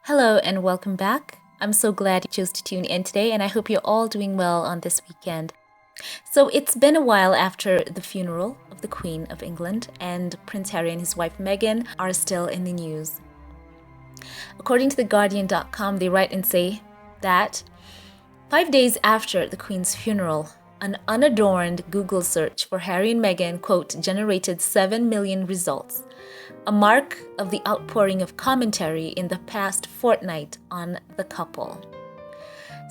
Hello and welcome back. I'm so glad you chose to tune in today, and I hope you're all doing well on this weekend. So, it's been a while after the funeral of the Queen of England, and Prince Harry and his wife Meghan are still in the news. According to TheGuardian.com, they write and say that 5 days after the Queen's funeral, an unadorned Google search for Harry and Meghan, quote, generated 7 million results, a mark of the outpouring of commentary in the past fortnight on the couple.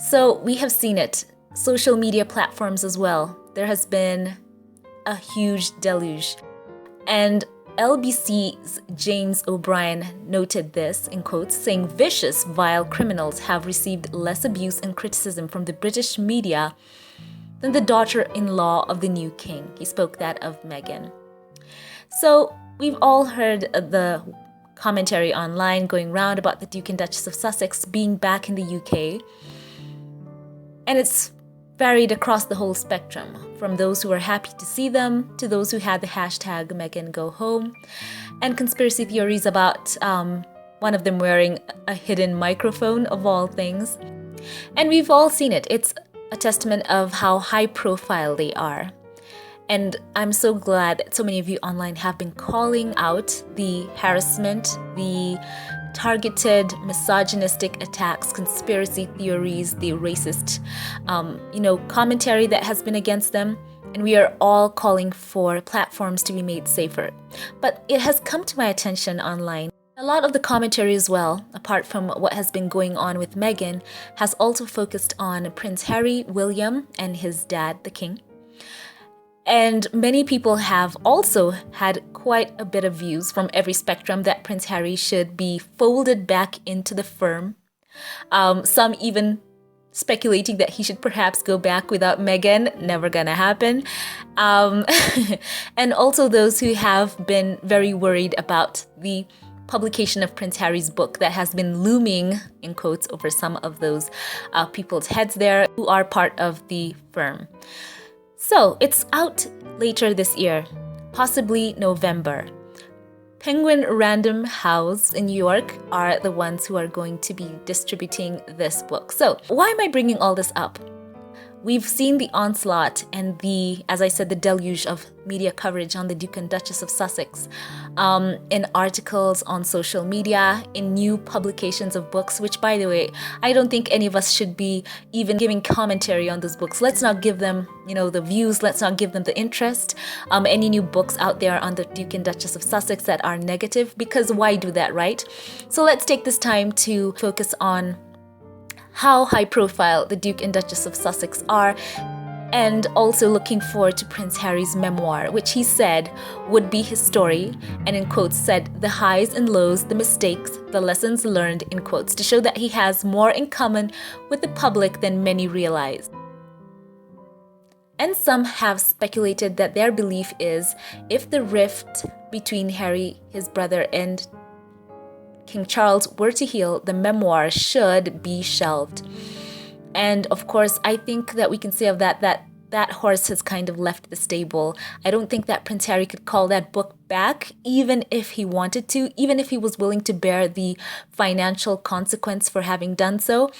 So we have seen it, social media platforms as well. There has been a huge deluge. And LBC's James O'Brien noted this, in quotes, saying vicious, vile criminals have received less abuse and criticism from the British media than the daughter-in-law of the new king. He spoke that of Meghan. So we've all heard the commentary online going round about the Duke and Duchess of Sussex being back in the UK. And it's varied across the whole spectrum, from those who were happy to see them to those who had the hashtag Meghan Go Home, and conspiracy theories about one of them wearing a hidden microphone of all things. And we've all seen it. It's a testament of how high profile they are. And I'm so glad that so many of you online have been calling out the harassment, the targeted misogynistic attacks, conspiracy theories, the racist, commentary that has been against them. And we are all calling for platforms to be made safer. But it has come to my attention online. A lot of the commentary as well, apart from what has been going on with Meghan, has also focused on Prince Harry, William, and his dad, the king. And many people have also had quite a bit of views from every spectrum that Prince Harry should be folded back into the firm. Some even speculating that he should perhaps go back without Meghan, never gonna happen. And also those who have been very worried about the publication of Prince Harry's book that has been looming, in quotes, over some of those people's heads there who are part of the firm. So it's out later this year, possibly November. Penguin Random House in New York are the ones who are going to be distributing this book. So why am I bringing all this up? We've seen the onslaught and as I said, the deluge of media coverage on the Duke and Duchess of Sussex, in articles on social media, in new publications of books, which, by the way, I don't think any of us should be even giving commentary on those books. Let's not give them, the views. Let's not give them the interest. Any new books out there on the Duke and Duchess of Sussex that are negative, because why do that, right? So let's take this time to focus on how high profile the Duke and Duchess of Sussex are, and also looking forward to Prince Harry's memoir, which he said would be his story, and in quotes said the highs and lows, the mistakes, the lessons learned, in quotes, to show that he has more in common with the public than many realize. And some have speculated that their belief is if the rift between Harry, his brother, and King Charles were to heal, the memoir should be shelved. And of course, I think that we can say of that horse has kind of left the stable. I don't think that Prince Harry could call that book back, even if he wanted to, even if he was willing to bear the financial consequence for having done so.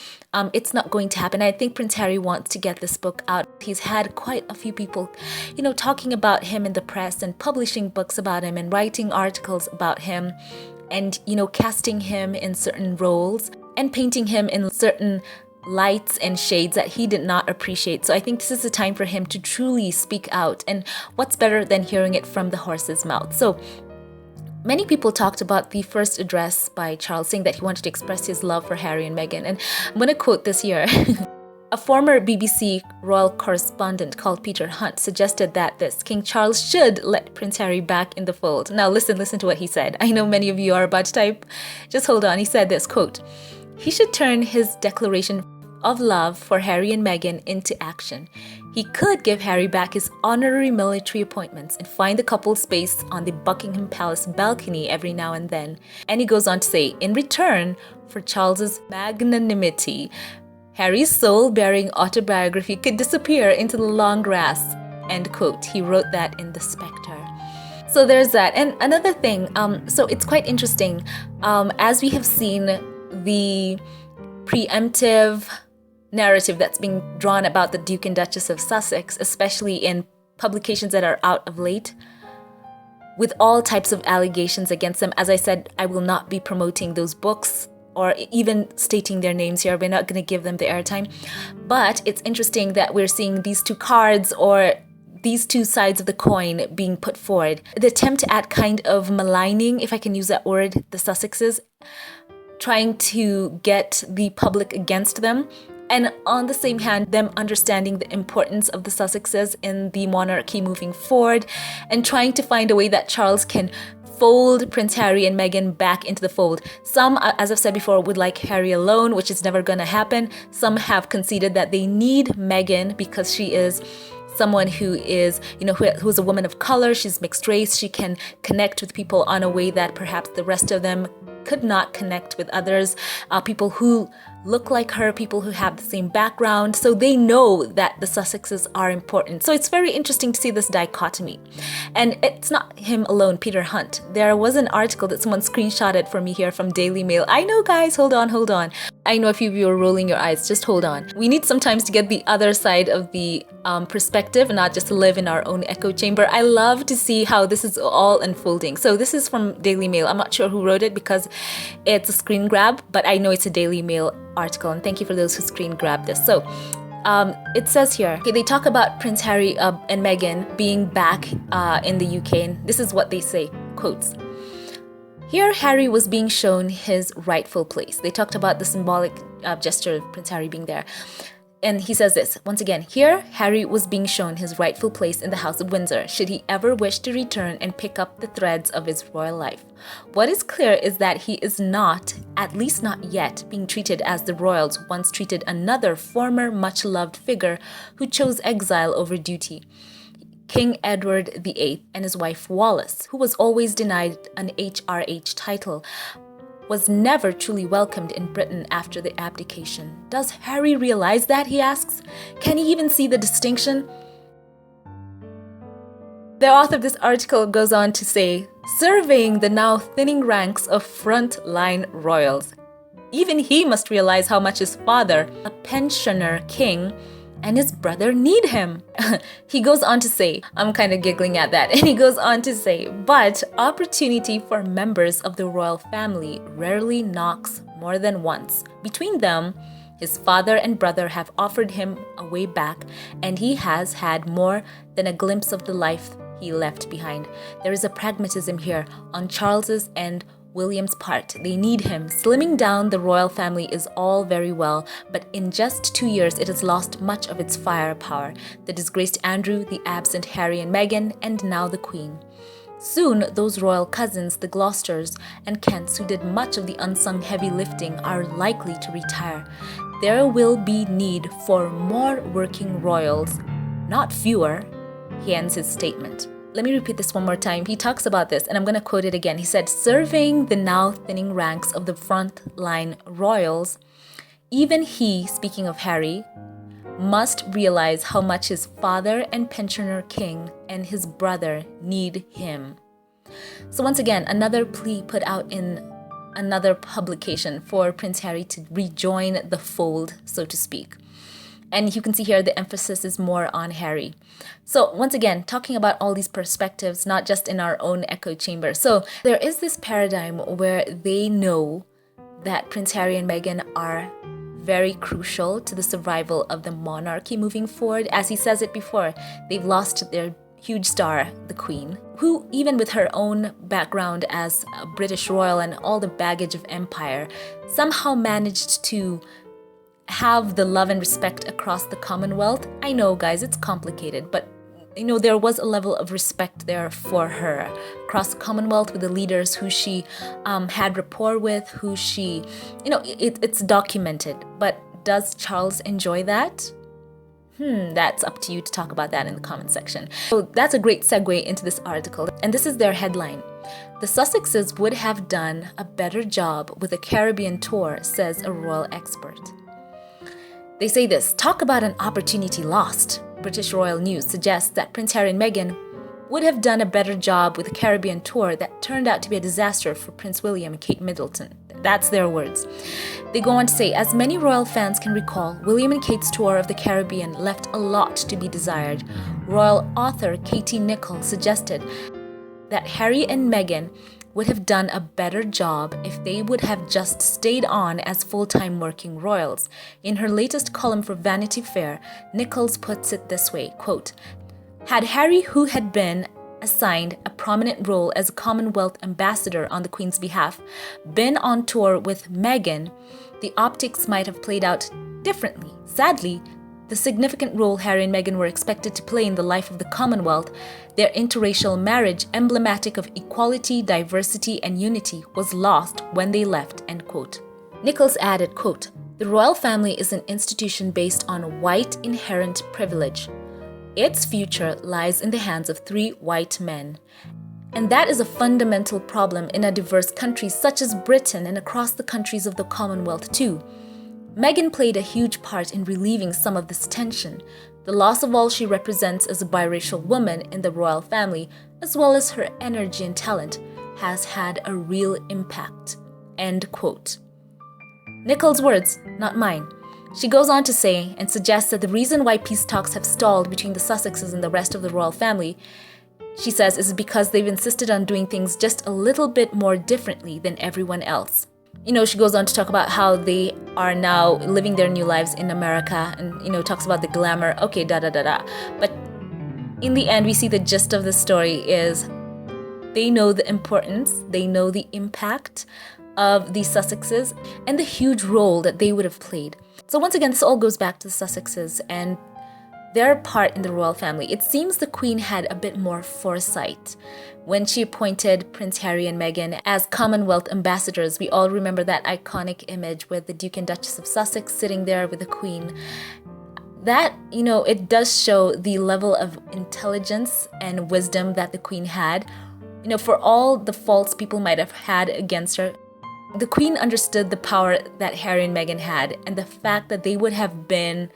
It's not going to happen. I think Prince Harry wants to get this book out. He's had quite a few people, talking about him in the press and publishing books about him and writing articles about him, and, casting him in certain roles and painting him in certain lights and shades that he did not appreciate. So I think this is the time for him to truly speak out. And what's better than hearing it from the horse's mouth? So many people talked about the first address by Charles, saying that he wanted to express his love for Harry and Meghan. And I'm going to quote this here. A former BBC royal correspondent called Peter Hunt suggested that King Charles should let Prince Harry back in the fold. Now listen to what he said. I know many of you are about to type. Just hold on. He said this, quote, he should turn his declaration of love for Harry and Meghan into action. He could give Harry back his honorary military appointments and find the couple space on the Buckingham Palace balcony every now and then. And he goes on to say, in return for Charles's magnanimity, Harry's soul-bearing autobiography could disappear into the long grass, end quote. He wrote that in The Spectre. So there's that. And another thing, so it's quite interesting, as we have seen the preemptive narrative that's being drawn about the Duke and Duchess of Sussex, especially in publications that are out of late, with all types of allegations against them. As I said, I will not be promoting those books or even stating their names here. We're not going to give them the airtime. But it's interesting that we're seeing these two cards, or these two sides of the coin, being put forward. The attempt at kind of maligning, if I can use that word, the Sussexes, trying to get the public against them. And on the same hand, them understanding the importance of the Sussexes in the monarchy moving forward, and trying to find a way that Charles can fold Prince Harry and Meghan back into the fold. Some, as I've said before, would like Harry alone, which is never going to happen. Some have conceded that they need Meghan because she is someone who is, who's a woman of color. She's mixed race. She can connect with people on a way that perhaps the rest of them could not connect with others. People who look like her, people who have the same background. So they know that the Sussexes are important. So it's very interesting to see this dichotomy. And it's not him alone, Peter Hunt. There was an article that someone screenshotted for me here from Daily Mail. I know, guys, hold on. I know a few of you are rolling your eyes. Just hold on. We need sometimes to get the other side of the perspective and not just live in our own echo chamber. I love to see how this is all unfolding. So this is from Daily Mail. I'm not sure who wrote it because it's a screen grab, but I know it's a Daily Mail article, and thank you for those who screen grabbed this. So it says here, okay, they talk about Prince Harry and Meghan being back in the UK, and this is what they say, quotes. Here, Harry was being shown his rightful place. They talked about the symbolic gesture of Prince Harry being there. And he says this, once again, here, Harry was being shown his rightful place in the House of Windsor, should he ever wish to return and pick up the threads of his royal life. What is clear is that he is not, at least not yet, being treated as the royals once treated another former much-loved figure who chose exile over duty. King Edward VIII and his wife Wallis, who was always denied an HRH title, was never truly welcomed in Britain after the abdication. Does Harry realize that, he asks? Can he even see the distinction? The author of this article goes on to say, surveying the now thinning ranks of front-line royals, even he must realize how much his father, a pensioner king, and his brother need him. He goes on to say, I'm kind of giggling at that, and he goes on to say, but opportunity for members of the royal family rarely knocks more than once. Between them, his father and brother have offered him a way back, and he has had more than a glimpse of the life he left behind. There is a pragmatism here on Charles's and William's part. They need him. Slimming down the royal family is all very well, but in just 2 years it has lost much of its firepower. The disgraced Andrew, the absent Harry and Meghan, and now the Queen. Soon those royal cousins, the Gloucesters and Kents, who did much of the unsung heavy lifting, are likely to retire. There will be need for more working royals, not fewer. He ends his statement. Let me repeat this one more time. He talks about this, and I'm going to quote it again. He said, surveying the now thinning ranks of the front-line royals, even he, speaking of Harry, must realize how much his father and pensioner king and his brother need him. So once again, another plea put out in another publication for Prince Harry to rejoin the fold, so to speak. And you can see here the emphasis is more on Harry. So once again, talking about all these perspectives, not just in our own echo chamber. So there is this paradigm where they know that Prince Harry and Meghan are very crucial to the survival of the monarchy moving forward. As he says it before, they've lost their huge star, the Queen, who even with her own background as a British royal and all the baggage of empire, somehow managed to have the love and respect across the Commonwealth. I know, guys, it's complicated, but there was a level of respect there for her across the Commonwealth with the leaders who she had rapport with, who she, it's documented. But does Charles enjoy that? That's up to you to talk about that in the comment section. So that's a great segue into this article. And this is their headline. The Sussexes would have done a better job with a Caribbean tour, says a royal expert. They say this, talk about an opportunity lost. British Royal News suggests that Prince Harry and Meghan would have done a better job with the Caribbean tour that turned out to be a disaster for Prince William and Kate Middleton. That's their words. They go on to say, as many royal fans can recall, William and Kate's tour of the Caribbean left a lot to be desired. Royal author Katie Nicholl suggested that Harry and Meghan would have done a better job if they would have just stayed on as full-time working royals. In her latest column for Vanity Fair, Nichols puts it this way, quote, had Harry, who had been assigned a prominent role as a Commonwealth ambassador on the Queen's behalf, been on tour with Meghan, the optics might have played out differently. Sadly, the significant role Harry and Meghan were expected to play in the life of the Commonwealth, their interracial marriage, emblematic of equality, diversity, and unity, was lost when they left, end quote. Nichols added, quote, the royal family is an institution based on white inherent privilege. Its future lies in the hands of 3 white men. And that is a fundamental problem in a diverse country such as Britain and across the countries of the Commonwealth too. Meghan played a huge part in relieving some of this tension. The loss of all she represents as a biracial woman in the royal family, as well as her energy and talent, has had a real impact. End quote. Nichols' words, not mine. She goes on to say and suggests that the reason why peace talks have stalled between the Sussexes and the rest of the royal family, she says, is because they've insisted on doing things just a little bit more differently than everyone else. You know, she goes on to talk about how they are now living their new lives in America and, you know, talks about the glamour, okay, da-da-da-da. But in the end, we see the gist of the story is they know the importance, they know the impact of the Sussexes and the huge role that they would have played. So once again, this all goes back to the Sussexes and their part in the royal family. It seems the Queen had a bit more foresight. When she appointed Prince Harry and Meghan as Commonwealth ambassadors, we all remember that iconic image with the Duke and Duchess of Sussex sitting there with the Queen. That, you know, it does show the level of intelligence and wisdom that the Queen had. You know, for all the faults people might have had against her, the Queen understood the power that Harry and Meghan had and the fact that they would have been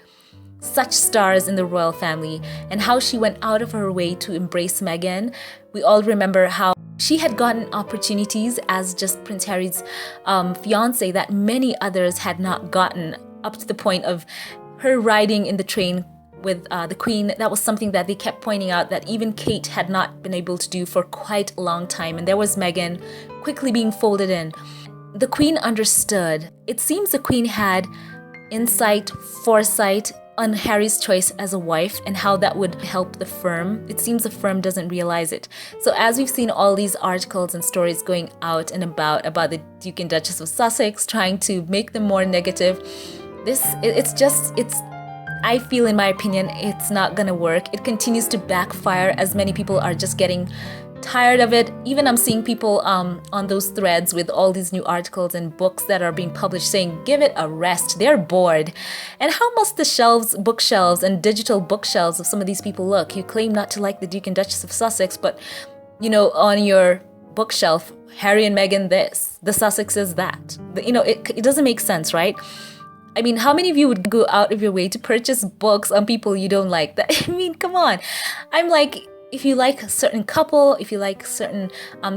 such stars in the royal family and how she went out of her way to embrace Meghan. We all remember how she had gotten opportunities as just Prince Harry's fiancée that many others had not gotten, up to the point of her riding in the train with the Queen. That was something that they kept pointing out that even Kate had not been able to do for quite a long time. And there was Meghan quickly being folded in. The Queen understood. It seems the Queen had insight, foresight on Harry's choice as a wife and how that would help the firm. It seems the firm doesn't realize it. So as we've seen all these articles and stories going out and about the Duke and Duchess of Sussex trying to make them more negative, I feel, in my opinion, it's not gonna work. It continues to backfire as many people are just getting tired of it. Even I'm seeing people on those threads with all these new articles and books that are being published saying, give it a rest, they're bored. And how must the bookshelves and digital bookshelves of some of these people look? You claim not to like the Duke and Duchess of Sussex, but, you know, on your bookshelf, Harry and Meghan this, the Sussexes that. You know, it doesn't make sense, right? I mean, how many of you would go out of your way to purchase books on people you don't like? I mean, come on. I'm like, if you like a certain couple, if you like certain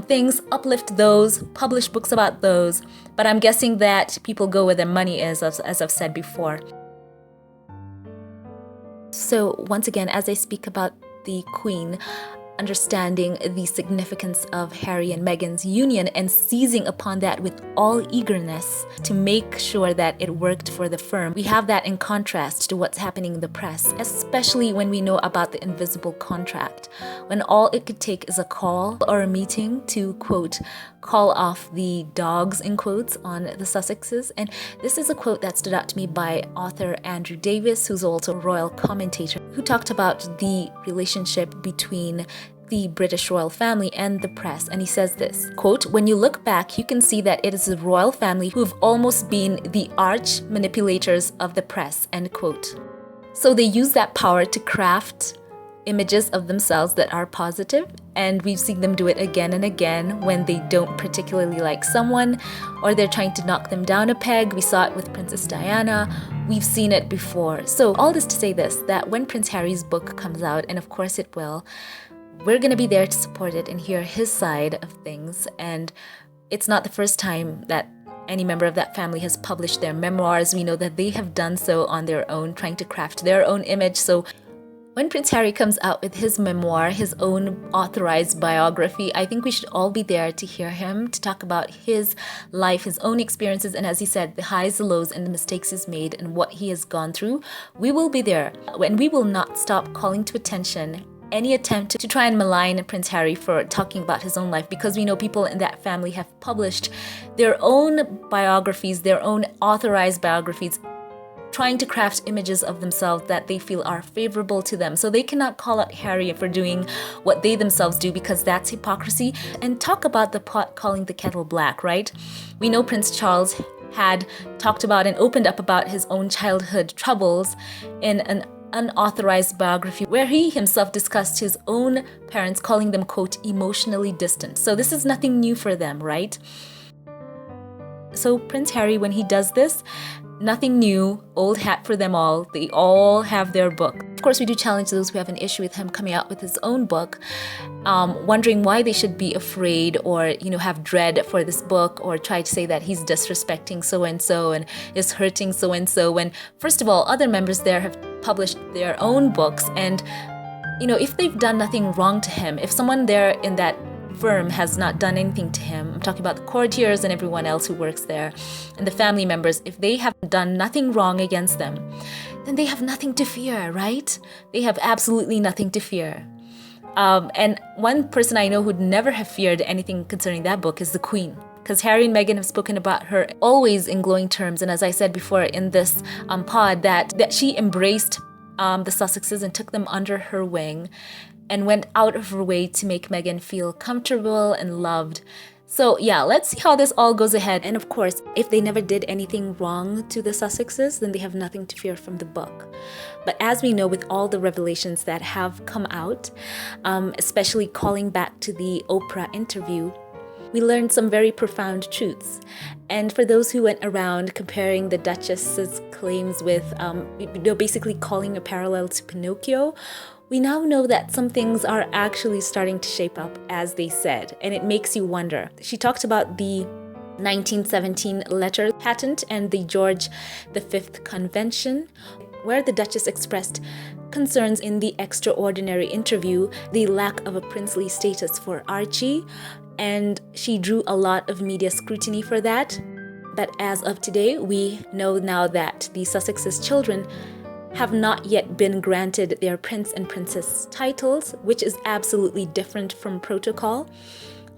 things, uplift those, publish books about those. But I'm guessing that people go where their money is, as I've said before. So once again, as I speak about the Queen, understanding the significance of Harry and Meghan's union and seizing upon that with all eagerness to make sure that it worked for the firm. We have that in contrast to what's happening in the press, especially when we know about the invisible contract, when all it could take is a call or a meeting to, quote, call off the dogs, in quotes, on the Sussexes. And this is a quote that stood out to me by author Andrew Davis, who's also a royal commentator, who talked about the relationship between the British royal family and the press. And he says this, quote, when you look back, you can see that it is the royal family who have almost been the arch manipulators of the press, end quote. So they use that power to craft images of themselves that are positive, and we've seen them do it again and again when they don't particularly like someone or they're trying to knock them down a peg. We saw it with Princess Diana. We've seen it before. So all this to say this, that when Prince Harry's book comes out, and of course it will, we're going to be there to support it and hear his side of things. And it's not the first time that any member of that family has published their memoirs. We know that they have done so on their own, trying to craft their own image. So when Prince Harry comes out with his memoir, his own authorized biography, I think we should all be there to hear him, to talk about his life, his own experiences, and as he said, the highs, the lows, and the mistakes he's made and what he has gone through. We will be there, and we will not stop calling to attention any attempt to try and malign Prince Harry for talking about his own life, because we know people in that family have published their own biographies, their own authorized biographies, trying to craft images of themselves that they feel are favorable to them. So they cannot call out Harry for doing what they themselves do, because that's hypocrisy. And talk about the pot calling the kettle black, right? We know Prince Charles had talked about and opened up about his own childhood troubles in an unauthorized biography where he himself discussed his own parents, calling them, quote, emotionally distant. So this is nothing new for them, right? So Prince Harry, when he does this, nothing new, old hat for them all. They all have their book. Of course, we do challenge those who have an issue with him coming out with his own book, wondering why they should be afraid or, have dread for this book, or try to say that he's disrespecting so-and-so and is hurting so-and-so. When, first of all, other members there have published their own books. And, if they've done nothing wrong to him, if someone there in that firm has not done anything to him, I'm talking about the courtiers and everyone else who works there and the family members, if they have done nothing wrong against them, then they have nothing to fear, right? They have absolutely nothing to fear. And one person I know who'd never have feared anything concerning that book is the Queen, because Harry and Meghan have spoken about her always in glowing terms. And as I said before in this pod, that she embraced the Sussexes and took them under her wing and went out of her way to make Meghan feel comfortable and loved. So yeah, let's see how this all goes ahead. And of course, if they never did anything wrong to the Sussexes, then they have nothing to fear from the book. But as we know, with all the revelations that have come out, especially calling back to the Oprah interview, we learned some very profound truths. And for those who went around comparing the Duchess's claims with, basically calling a parallel to Pinocchio, we now know that some things are actually starting to shape up as they said, and it makes you wonder. She talked about the 1917 letter patent and the George V Convention, where the Duchess expressed concerns in the extraordinary interview, the lack of a princely status for Archie, and she drew a lot of media scrutiny for that. But as of today, we know now that the Sussexes' children have not yet been granted their prince and princess titles, which is absolutely different from protocol.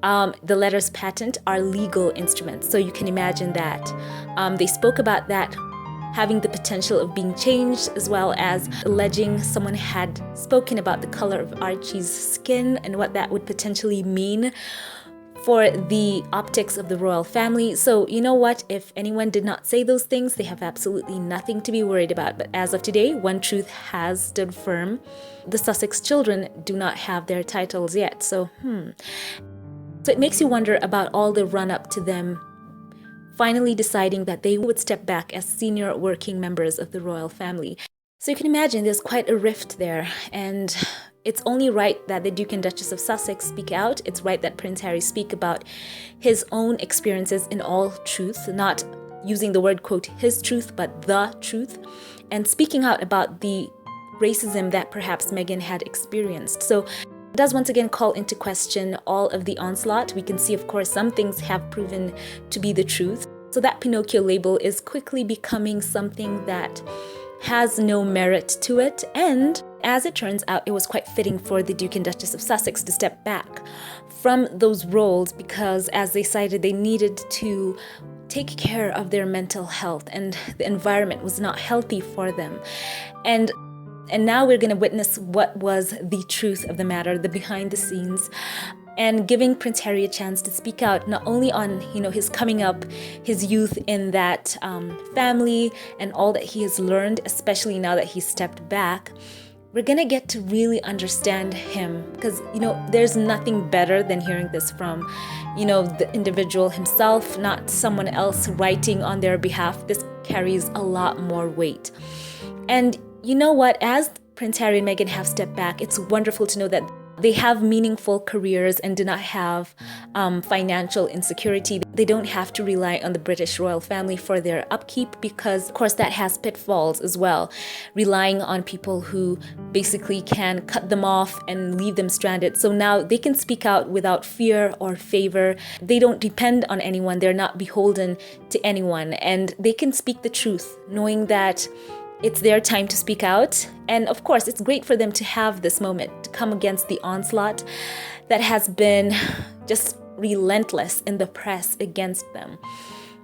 The letters patent are legal instruments, so you can imagine that. They spoke about that having the potential of being changed, as well as alleging someone had spoken about the color of Archie's skin and what that would potentially mean for the optics of the royal family. So you know what? If anyone did not say those things, they have absolutely nothing to be worried about. But as of today, one truth has stood firm. The Sussex children do not have their titles yet. So it makes you wonder about all the run-up to them finally deciding that they would step back as senior working members of the royal family. So you can imagine there's quite a rift there, and it's only right that the Duke and Duchess of Sussex speak out. It's right that Prince Harry speak about his own experiences in all truth, not using the word, quote, his truth, but the truth, and speaking out about the racism that perhaps Meghan had experienced. So it does once again call into question all of the onslaught. We can see, of course, some things have proven to be the truth. So that Pinocchio label is quickly becoming something that has no merit to it. And as it turns out, it was quite fitting for the Duke and Duchess of Sussex to step back from those roles because, as they cited, they needed to take care of their mental health and the environment was not healthy for them. And now we're going to witness what was the truth of the matter, the behind the scenes, and giving Prince Harry a chance to speak out not only on, his coming up, his youth in that family and all that he has learned, especially now that he's stepped back. We're going to get to really understand him because, there's nothing better than hearing this from, the individual himself, not someone else writing on their behalf. This carries a lot more weight. And you know what? As Prince Harry and Meghan have stepped back, it's wonderful to know that They have meaningful careers and do not have financial insecurity. They don't have to rely on the British royal family for their upkeep because, of course, that has pitfalls as well. Relying on people who basically can cut them off and leave them stranded. So now they can speak out without fear or favor. They don't depend on anyone. They're not beholden to anyone. And they can speak the truth, knowing that it's their time to speak out. And of course, it's great for them to have this moment, to come against the onslaught that has been just relentless in the press against them.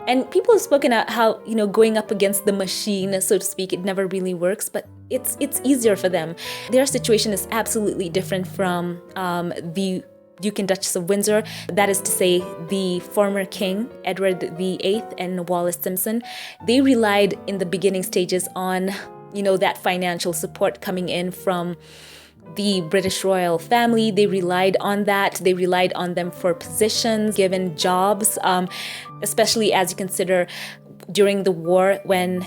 And people have spoken out how, going up against the machine, so to speak, it never really works, but it's easier for them. Their situation is absolutely different from the Duke and Duchess of Windsor, that is to say, the former king, Edward VIII and Wallis Simpson. They relied in the beginning stages on, that financial support coming in from the British royal family. They relied on that. They relied on them for positions, given jobs, especially as you consider during the war when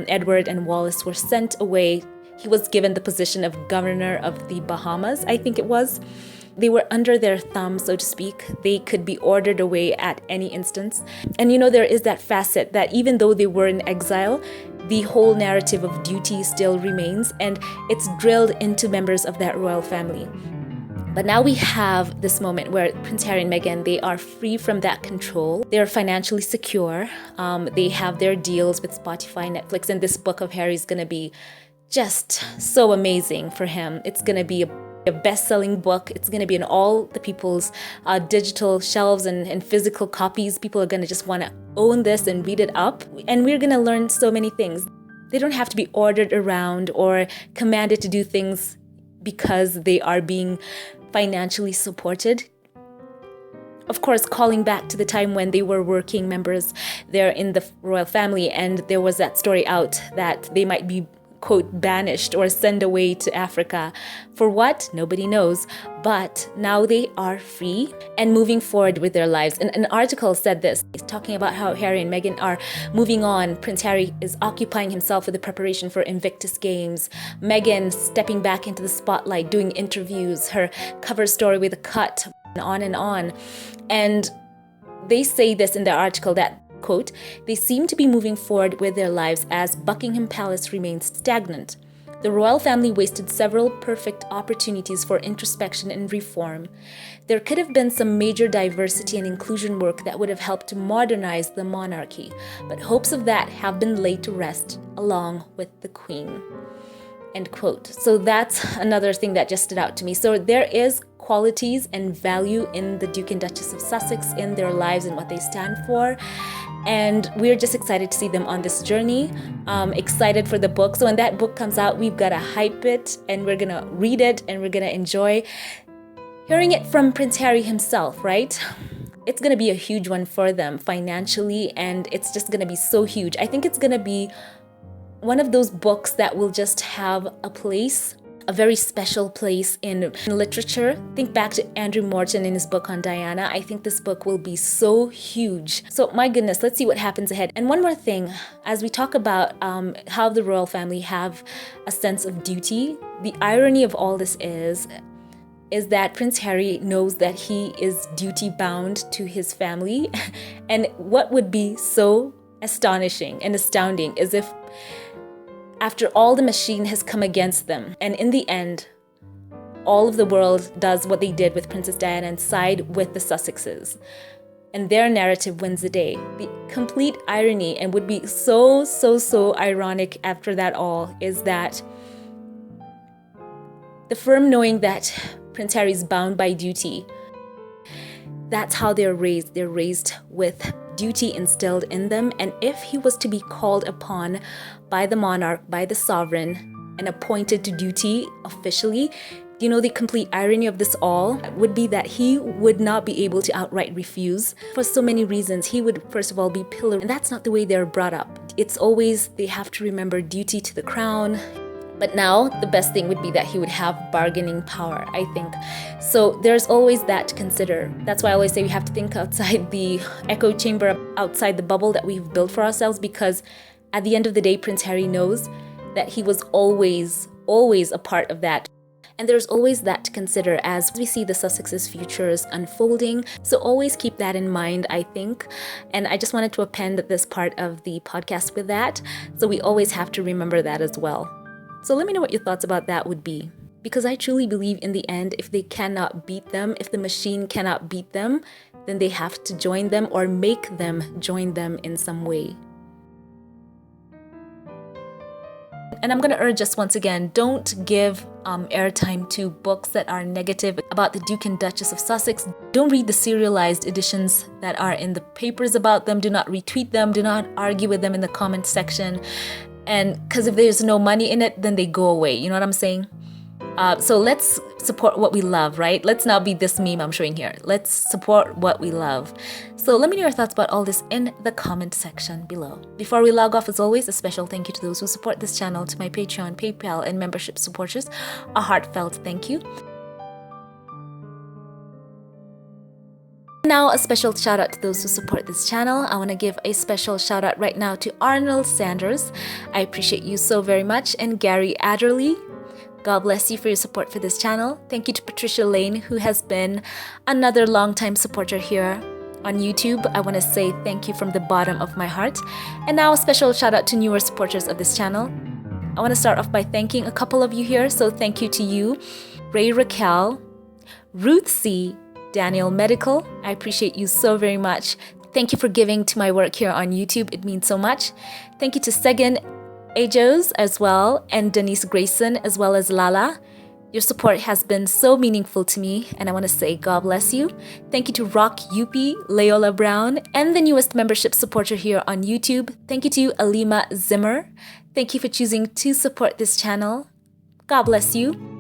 Edward and Wallis were sent away. He was given the position of governor of the Bahamas, I think it was. They were under their thumb, so to speak. They could be ordered away at any instance. And there is that facet that even though they were in exile, the whole narrative of duty still remains, and it's drilled into members of that royal family. But now we have this moment where Prince Harry and Meghan, they are free from that control. They're financially secure. They have their deals with Spotify, Netflix, and this book of Harry is going to be just so amazing for him. It's going to be a best-selling book. It's going to be in all the people's digital shelves and physical copies. People are going to just want to own this and read it up. And we're going to learn so many things. They don't have to be ordered around or commanded to do things because they are being financially supported. Of course, calling back to the time when they were working members there in the royal family, and there was that story out that they might be, quote, banished or sent away to Africa. For what? Nobody knows. But now they are free and moving forward with their lives. And an article said this, talking about how Harry and Meghan are moving on. Prince Harry is occupying himself with the preparation for Invictus Games. Meghan stepping back into the spotlight, doing interviews, her cover story with a cut, and on and on. And they say this in the article that, quote, they seem to be moving forward with their lives as Buckingham Palace remains stagnant. The royal family wasted several perfect opportunities for introspection and reform. There could have been some major diversity and inclusion work that would have helped to modernize the monarchy, but hopes of that have been laid to rest along with the Queen. End quote. So that's another thing that just stood out to me. So there is qualities and value in the Duke and Duchess of Sussex, in their lives and what they stand for. And we're just excited to see them on this journey. Excited for the book. So when that book comes out, we've got to hype it and we're going to read it and we're going to enjoy hearing it from Prince Harry himself, right? It's going to be a huge one for them financially, and it's just going to be so huge. I think it's going to be one of those books that will just have a place, a very special place in literature. Think back to Andrew Morton in his book on Diana. I think this book will be so huge. So my goodness, let's see what happens ahead. And one more thing, as we talk about how the royal family have a sense of duty, the irony of all this is that Prince Harry knows that he is duty bound to his family. And what would be so astonishing and astounding is if after all the machine has come against them, and in the end, all of the world does what they did with Princess Diana and side with the Sussexes, and their narrative wins the day. The complete irony, and would be so ironic after that all, is that the firm knowing that Prince Harry is bound by duty, that's how they're raised. They're raised with duty instilled in them. And if he was to be called upon by the monarch, by the sovereign, and appointed to duty officially, the complete irony of this all would be that he would not be able to outright refuse for so many reasons. He would, first of all, be pillared. And that's not the way they're brought up. It's always, they have to remember duty to the crown. But now the best thing would be that he would have bargaining power, I think. So there's always that to consider. That's why I always say we have to think outside the echo chamber, outside the bubble that we've built for ourselves, because at the end of the day, Prince Harry knows that he was always a part of that. And there's always that to consider as we see the Sussexes' futures unfolding. So always keep that in mind, I think. And I just wanted to append this part of the podcast with that. So we always have to remember that as well. So let me know what your thoughts about that would be. Because I truly believe in the end, if they cannot beat them, if the machine cannot beat them, then they have to join them or make them join them in some way. And I'm going to urge us once again, don't give airtime to books that are negative about the Duke and Duchess of Sussex. Don't read the serialized editions that are in the papers about them. Do not retweet them. Do not argue with them in the comment section. And because if there's no money in it, then they go away. You know what I'm saying? So let's support what we love, right? Let's not be this meme I'm showing here. Let's support what we love. So let me know your thoughts about all this in the comment section below. Before we log off, as always, a special thank you to those who support this channel, to my Patreon, PayPal, and membership supporters. A heartfelt thank you. Now, a special shout out to those who support this channel. I want to give a special shout out right now to Arnold Sanders. I appreciate you so very much. And Gary Adderley. God bless you for your support for this channel. Thank you to Patricia Lane, who has been another longtime supporter here on YouTube. I want to say thank you from the bottom of my heart. And now a special shout out to newer supporters of this channel. I want to start off by thanking a couple of you here. So thank you to you, Ray Raquel, Ruth C, Daniel Medical. I appreciate you so very much. Thank you for giving to my work here on YouTube. It means so much. Thank you to Segan Ajos as well, and Denise Grayson, as well as Lala. Your support has been so meaningful to me, and I want to say God bless you. Thank you to Rock Yupi, Leola Brown, and the newest membership supporter here on YouTube. Thank you to Alima Zimmer. Thank you for choosing to support this channel. God bless you.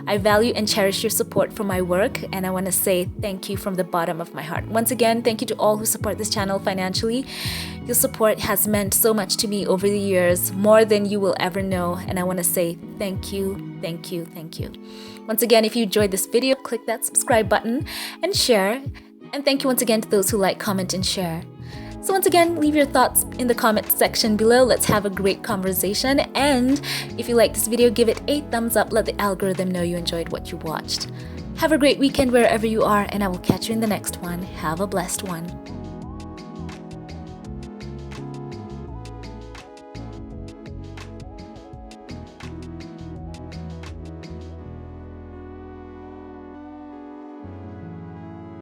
I value and cherish your support for my work, and I want to say thank you from the bottom of my heart. Once again, thank you to all who support this channel financially. Your support has meant so much to me over the years, more than you will ever know, and I want to say thank you, thank you, thank you. Once again, if you enjoyed this video, click that subscribe button and share. And thank you once again to those who like, comment, and share. So once again, leave your thoughts in the comment section below. Let's have a great conversation. And if you like this video, give it a thumbs up. Let the algorithm know you enjoyed what you watched. Have a great weekend wherever you are, and I will catch you in the next one. Have a blessed one.